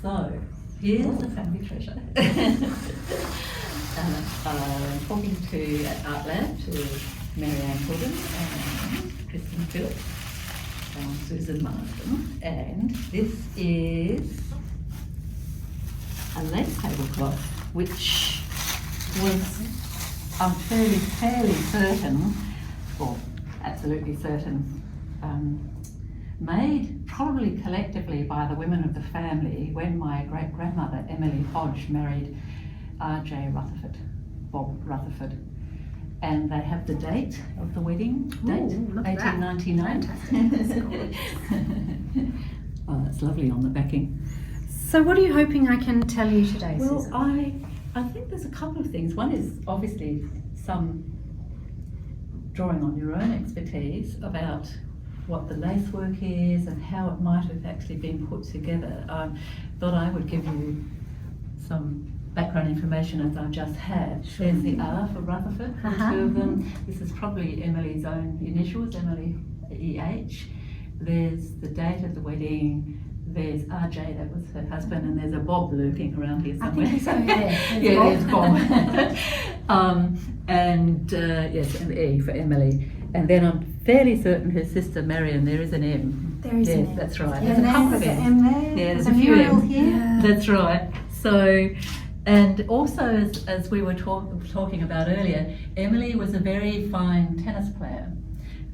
So, here's the family treasure. And I'm talking to at Artlab to Marianne Gooden and Kristin Phillips, Susan Marsden, and this is a lace tablecloth, which was, I'm fairly certain, or absolutely certain, made probably collectively by the women of the family when my great-grandmother Emily Hodge married R.J. Rutherford, Bob Rutherford. And they have the date of the wedding, date, 1899. Oh, that's lovely on the backing. So what are you hoping I can tell you today, Well, Susan? I think there's a couple of things. One is obviously some drawing on your own expertise about what the lacework is and how it might have actually been put together. Thought I would give you some background information as I just had. Sure. There's the R for Rutherford, the two of them. This is probably Emily's own initials, Emily E.H. There's the date of the wedding. There's RJ, that was her husband, and there's a Bob lurking around here somewhere. I think he's over there. Yeah, there's Bob. Yes, and E for Emily. And then I'm fairly certain her sister Marion, there is an M. There is an M. That's right. Yeah, There's a couple of there's M's. an M there. Yeah, there's a a few mural M's. here. Yeah. That's right. So, and also as we were talking about earlier, Emily was a very fine tennis player.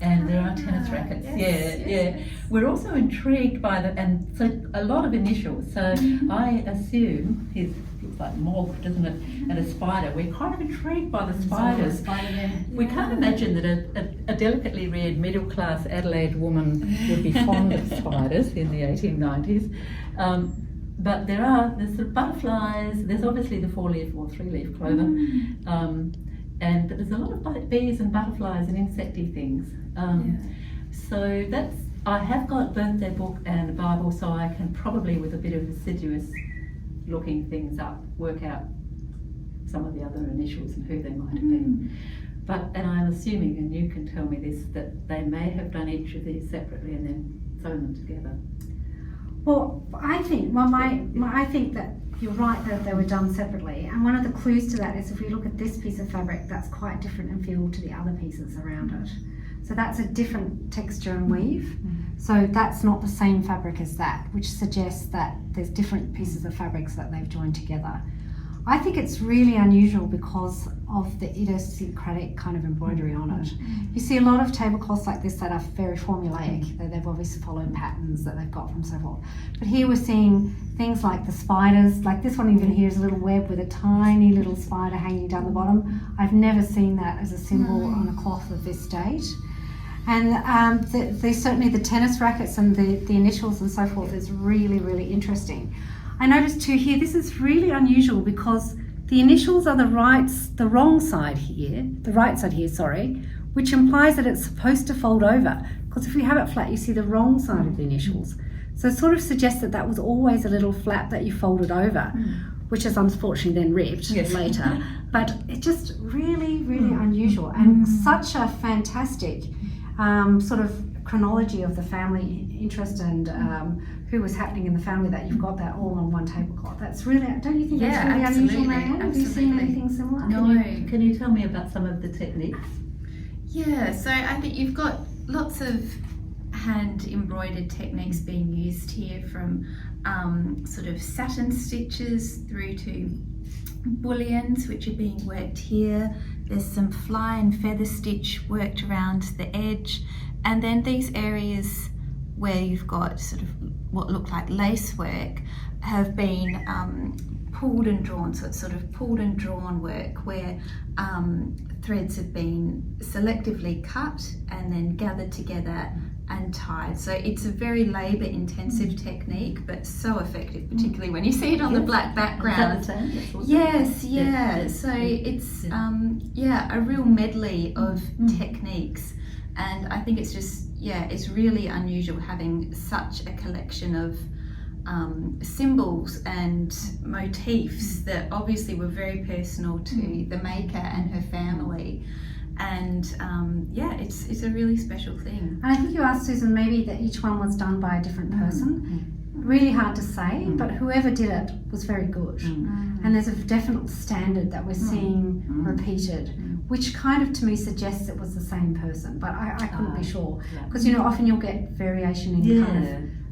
And there are tennis rackets. Yes. We're also intrigued by and so a lot of initials. So I assume he's like moth, doesn't it? And a spider. We're kind of intrigued by the spiders. We can't imagine that a delicately reared middle class Adelaide woman would be fond of spiders in the 1890s. But there's the butterflies. There's obviously the 4-leaf or 3-leaf clover. But there's a lot of bees and butterflies and insecty things. So I have got birthday book and a Bible, so I can probably, with a bit of assiduous looking things up, work out some of the other initials and who they might have been. And I'm assuming, and you can tell me this, that they may have done each of these separately and then sewn them together. Well, I think, I think that you're right that they were done separately, and one of the clues to that is if we look at this piece of fabric, that's quite different in feel to the other pieces around it. So that's a different texture and weave. So that's not the same fabric as that, which suggests that there's different pieces of fabrics that they've joined together. I think it's really unusual because of the idiosyncratic kind of embroidery on it. You see a lot of tablecloths like this that are very formulaic, that they've obviously followed patterns that they've got from so forth. But here we're seeing things like the spiders, like this one even here is a little web with a tiny little spider hanging down the bottom. I've never seen that as a symbol on a cloth of this date. And there's certainly the tennis rackets and the initials and so forth is really, really interesting. I noticed too here, this is really unusual because the initials are the right side here, which implies that it's supposed to fold over. Because if we have it flat, you see the wrong side of the initials. So it sort of suggests that that was always a little flap that you folded over, which is unfortunately then ripped later. But it's just really, really unusual and such a fantastic sort of chronology of the family interest and who was happening in the family that you've got that all on one tablecloth. That's really, don't you think that's really unusual, Marianne? Have you seen anything similar? No. Can you tell me about some of the techniques? Yeah, so I think you've got lots of hand embroidered techniques being used here, from sort of satin stitches through to bullions, which are being worked here. There's some fly and feather stitch worked around the edge, and then these areas where you've got sort of what look like lace work have been pulled and drawn. So it's sort of pulled and drawn work where threads have been selectively cut and then gathered together and tied. So it's a very labour intensive technique, but so effective, particularly when you see it on the black background. Yes. So it's a real medley of techniques, and I think it's just it's really unusual having such a collection of symbols and motifs that obviously were very personal to the maker and her family. And it's a really special thing. And I think you asked, Susan, maybe that each one was done by a different person. really hard to say, but whoever did it was very good. And there's a definite standard that we're seeing repeated, which kind of to me suggests it was the same person, but I couldn't be sure. Because, you know, often you'll get variation in kind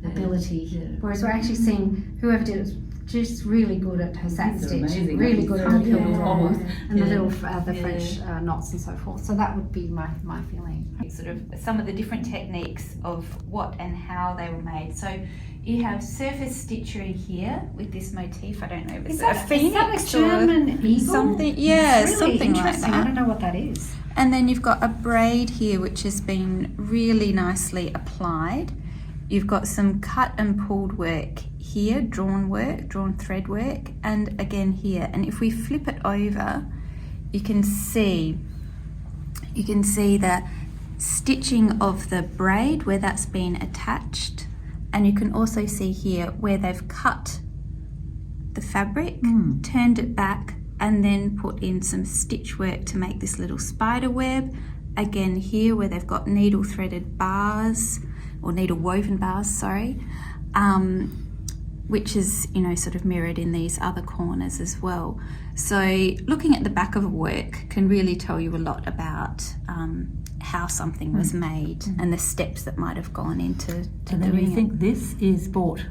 of ability, whereas we're actually seeing whoever did it was just really good at her sat stitch, really good at her cobbles, and the little the French knots and so forth. So that would be my feeling. Sort of some of the different techniques of what and how they were made. So you have surface stitchery here with this motif. I don't know if it's a phoenix is that a German eagle? Something. Yeah, It's really something like interesting. that. I don't know what that is. And then you've got a braid here which has been really nicely applied. You've got some cut and pulled work here, drawn thread work, and again here. And if we flip it over, you can see the stitching of the braid where that's been attached, and you can also see here where they've cut the fabric, turned it back, and then put in some stitch work to make this little spider web. Again here where they've got needle threaded bars, or needle woven bars, sorry, which is, you know, sort of mirrored in these other corners as well. So looking at the back of a work can really tell you a lot about how something was made and the steps that might have gone into And then doing you think this is bought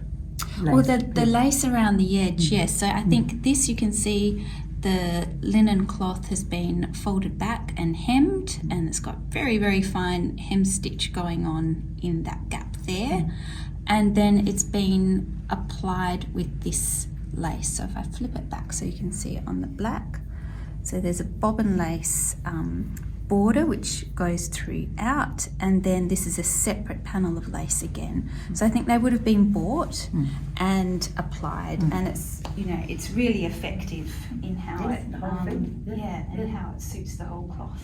lace? Well, the lace around the edge, yes. So I think this, you can see the linen cloth has been folded back and hemmed, and it's got very, very fine hem stitch going on in that gap there. And then it's been applied with this lace. So if I flip it back so you can see it on the black. So there's a bobbin lace border which goes throughout, and then this is a separate panel of lace again. So I think they would have been bought and applied, and it's, you know, it's really effective in how it and how it suits the whole cloth.